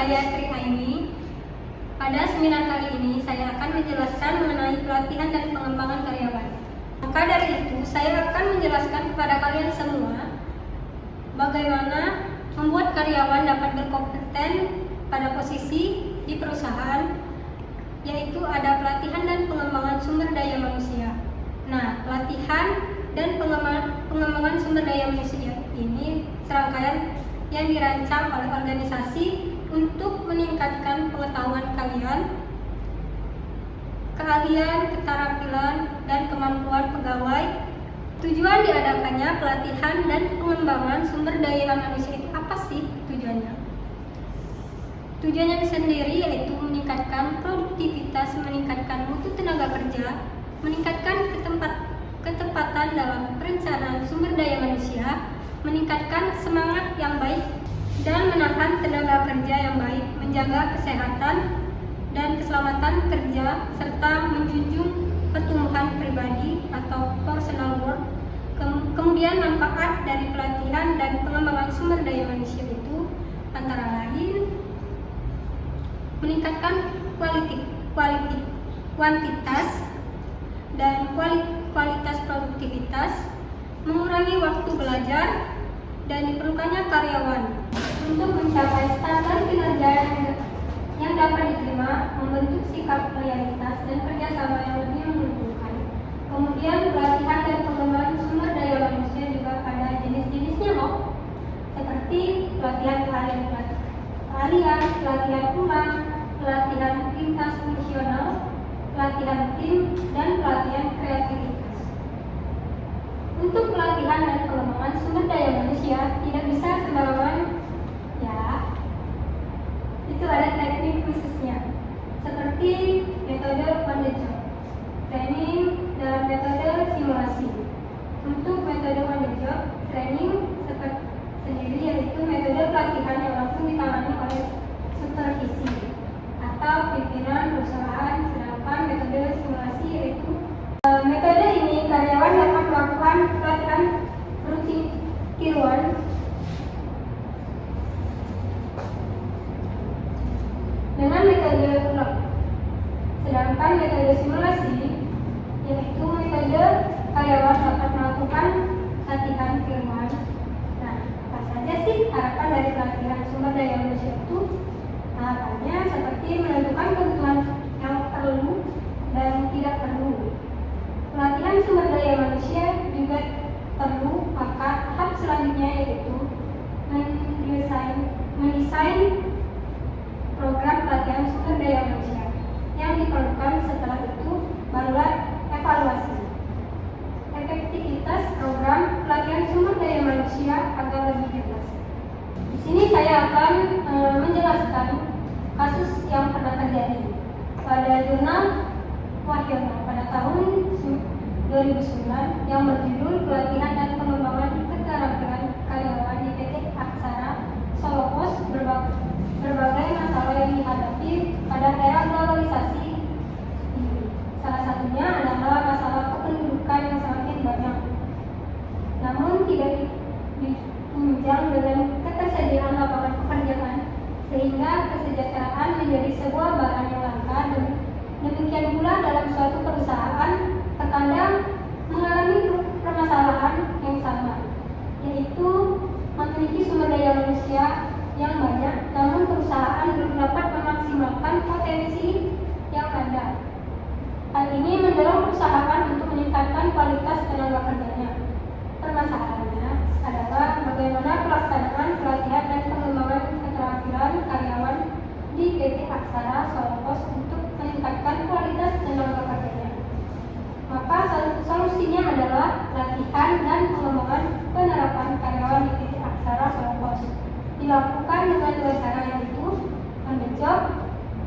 saya Tri Aini. Pada seminar kali ini saya akan menjelaskan mengenai pelatihan dan pengembangan karyawan. Maka dari itu saya akan menjelaskan kepada kalian semua bagaimana membuat karyawan dapat berkompeten pada posisi di perusahaan, yaitu ada pelatihan dan pengembangan sumber daya manusia. Nah, pelatihan dan pengembangan sumber daya manusia ini serangkaian yang dirancang oleh organisasi untuk meningkatkan pengetahuan kalian, keahlian, keterampilan, dan kemampuan pegawai. Tujuan diadakannya pelatihan dan pengembangan sumber daya manusia itu apa sih tujuannya? Tujuannya sendiri yaitu meningkatkan produktivitas, meningkatkan mutu tenaga kerja, meningkatkan ketepatan dalam perencanaan sumber daya manusia, meningkatkan semangat yang baik, dan menahan tenaga kerja yang baik, menjaga kesehatan dan keselamatan kerja, serta menjunjung pertumbuhan pribadi atau personal growth. Kemudian manfaat dari pelatihan dan pengembangan sumber daya manusia itu antara lain meningkatkan kuantitas dan kualitas produktivitas, mengurangi waktu belajar, dan diperlukannya karyawan untuk mencapai standar kinerja yang dapat diterima, membentuk sikap loyalitas dan kerjasama yang lebih menguntungkan. Kemudian pelatihan dan pengembangan sumber daya manusia juga ada jenis-jenisnya loh, seperti pelatihan keahlian, pelatihan ulang, pelatihan lintas fungsional, pelatihan tim, dan pelatihan kreativitas. Untuk pelatihan dan pengembangan sumber daya manusia tidak bisa sembarangan, ya. Itu ada teknik khususnya, seperti metode on the job training dalam metode simulasi. Untuk metode on the job training sendiri yaitu metode pelatihan yang langsung ditangani oleh supervisi atau pimpinan perusahaan, sedangkan metode simulasi yaitu metode ini karyawan dapat melakukan pelatihan rutin tiruan dengan metode ulang. Sedangkan metode simulasi yaitu metode karyawan dapat melakukan latihan tiruan. Nah, apa saja sih harapan dari pelatihan sumber daya manusia itu? Harapannya seperti menentukan kebutuhan yang perlu dan tidak perlu. Pelatihan sumber daya manusia juga perlu, maka tahap selanjutnya yaitu mendesain program pelatihan sumber daya manusia. Yang diperlukan setelah itu barulah evaluasi efektivitas program pelatihan sumber daya manusia agar lebih jelas. Di sini saya akan menjelaskan kasus yang pernah terjadi pada jurnal Wahyono pada tahun 2009 yang berjudul pelatihan dan pengembangan keterampilan karyawan di PT Aksara Solo Pos, berbagai masalah yang dihadapi pada era globalisasi ini. Salah satunya adalah masalah kependudukan yang semakin banyak, namun tidak ditunjang dengan ketersediaan lapangan pekerjaan, sehingga kesejahteraan menjadi sebuah barang yang langka. Demikian pula dalam suatu perusahaan terkadang mengalami permasalahan yang sama, yaitu memiliki sumber daya manusia yang banyak, namun perusahaan belum dapat memaksimalkan potensi yang ada. Hal ini mendorong perusahaan untuk meningkatkan kualitas tenaga kerjanya. Permasalahannya adalah bagaimana pelaksanaan pelatihan dan pengembangan keterampilan karyawan di PT Aksara Solo Pos untuk meningkatkan kualitas tenaga kerjanya. Maka solusinya adalah pelatihan dan pengembangan penerapan karyawan di PT Aksara Solo Pos. Dilakukan dengan dua cara, yaitu on the job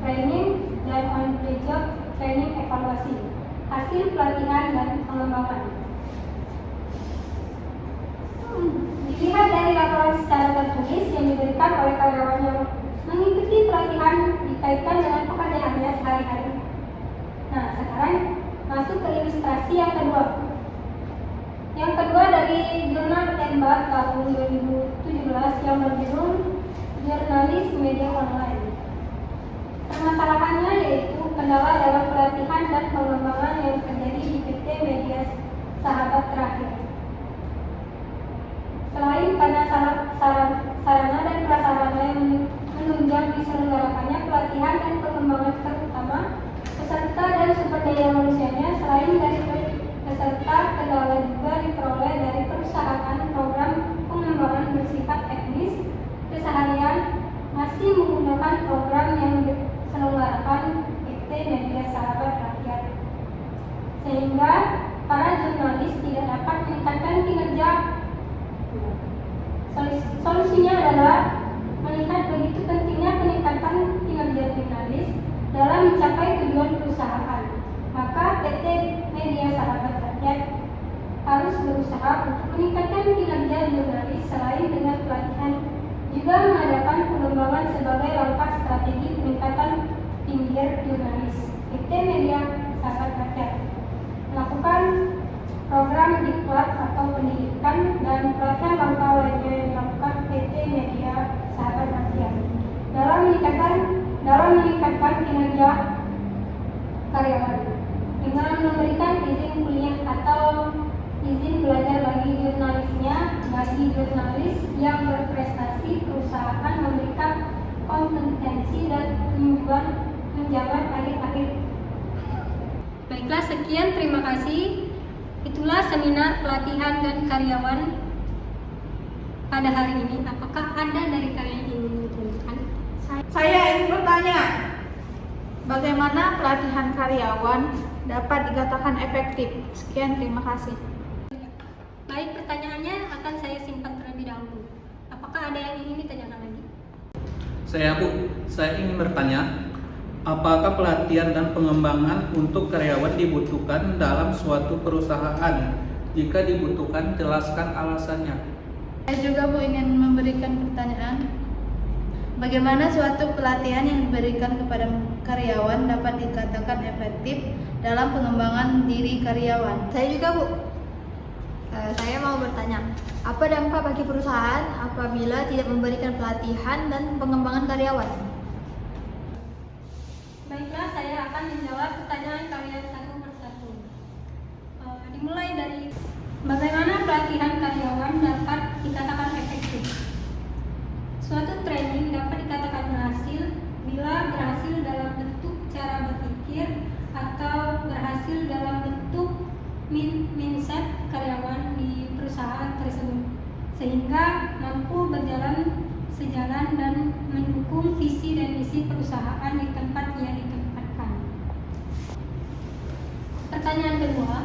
training dan on the job training evaluasi hasil pelatihan dan pengembangan. Dilihat dari laporan secara tertulis yang diberikan oleh karyawan yang mengikuti pelatihan dikaitkan dengan pekerjaannya sehari-hari. Nah, sekarang masuk ke ilustrasi yang kedua. Yang kedua dari jurnal Tembat tahun 2017 yang berjudul Jurnalis Media Online. kendala dalam pelatihan dan pengembangan yang terjadi di PT Media Sahabat terakhir. Selain karena sarana dan prasarana yang menunjang diselenggarakannya pelatihan dan pengembangan terutama peserta dan sumber daya manusianya, selain dari peserta, kendala juga diperoleh dari perusahaan program pengembangan bersifat teknis keseharian masih menggunakan program yang diselenggarakan PT Media Sahabat Rakyat, sehingga para jurnalis tidak dapat meningkatkan kinerja. Solusinya adalah melihat begitu pentingnya peningkatan kinerja jurnalis dalam mencapai tujuan perusahaan, maka PT Media Sahabat Rakyat harus berusaha untuk meningkatkan kinerja jurnalis selain dengan pelatihan, juga mengadakan pengembangan sebagai langkah strategi peningkatan kinerja jurnalis. PT Media Sahabat Rakyat melakukan program diklat atau pendidikan dan pelatihan langkah lainnya yang dilakukan PT Media Sahabat Rakyat dalam meningkatkan kinerja karyawan dengan memberikan izin kuliah atau izin belajar bagi jurnalisnya. Bagi jurnalis yang berprestasi, perusahaan memberikan kompetensi dan menjabat akhir-akhir. Baiklah, sekian, terima kasih. Itulah seminar pelatihan dan karyawan pada hari ini. Apakah ada dari kalian yang ingin menunjukkan? Saya ingin bertanya, bagaimana pelatihan karyawan dapat dikatakan efektif? Sekian, terima kasih. Baik, pertanyaannya akan saya simpan terlebih dahulu. Apakah ada yang ingin ditanyakan lagi? Saya ingin bertanya, apakah pelatihan dan pengembangan untuk karyawan dibutuhkan dalam suatu perusahaan? Jika dibutuhkan, jelaskan alasannya. Saya juga ingin memberikan pertanyaan, bagaimana suatu pelatihan yang diberikan kepada karyawan dapat dikatakan efektif dalam pengembangan diri karyawan? Saya juga, Bu. Saya mau bertanya, apa dampak bagi perusahaan apabila tidak memberikan pelatihan dan pengembangan karyawan? Baiklah, saya akan menjawab pertanyaan kalian satu persatu. Dimulai dari bagaimana pelatihan karyawan dapat dikatakan efektif. Suatu training dapat dikatakan berhasil bila berhasil dalam bentuk cara berpikir atau berhasil dalam bentuk mindset karyawan di perusahaan tersebut, sehingga mampu berjalan sejalan dan mendukung visi dan misi perusahaan di tempat ia ditempatkan. Pertanyaan kedua,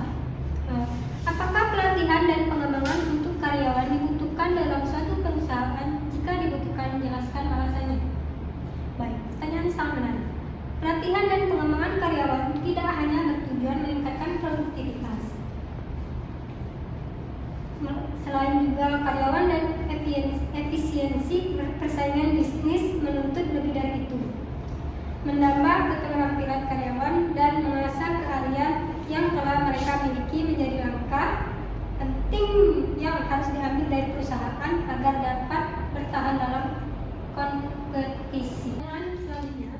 apakah pelatihan dan pengembangan untuk karyawan dibutuhkan dalam suatu perusahaan? Jika dibutuhkan, jelaskan alasannya. Baik, pertanyaan sangat menarik. Pelatihan dan pengembangan karyawan tidak hanya bertujuan meningkatkan produktivitas. Selain juga karyawan dan efisiensi persaingan bisnis menuntut lebih dari itu. Menambah keterampilan karyawan dan mengasah keahlian yang telah mereka miliki menjadi langkah penting yang harus diambil dari perusahaan agar dapat bertahan dalam kompetisi. Selanjutnya,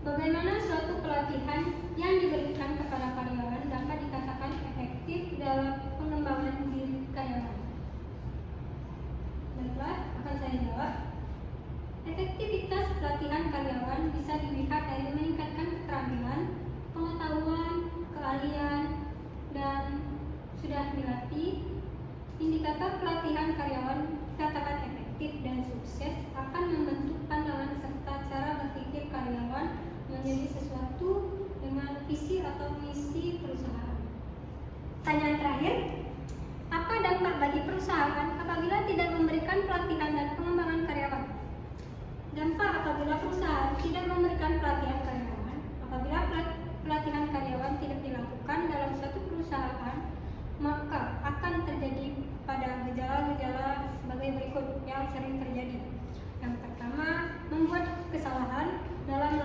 bagaimana suatu pelatihan yang diberikan kepada karyawan dapat dikatakan efektif dalam pengembangan diri karyawan? Baiklah, akan saya jawab. Efektivitas pelatihan karyawan bisa dilihat dari meningkatkan keterampilan, pengetahuan, keahlian, dan sudah dilatih. Indikator pelatihan karyawan dikatakan efektif dan sukses akan membentuk pandangan serta cara berpikir karyawan menjadi sesuatu dengan visi atau misi perusahaan. Pertanyaan terakhir, apa dampak bagi perusahaan apabila tidak memberikan pelatihan dan pengembangan karyawan? Dampak apabila perusahaan tidak memberikan pelatihan karyawan, apabila pelatihan karyawan tidak dilakukan dalam suatu perusahaan, maka akan terjadi pada gejala-gejala sebagai berikut yang sering terjadi. Yang pertama, membuat kesalahan dalam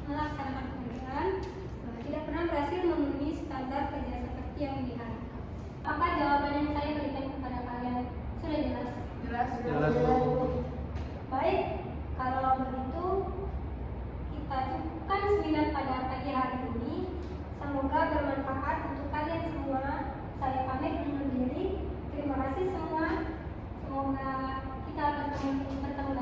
melaksanakan semoga kita bertemu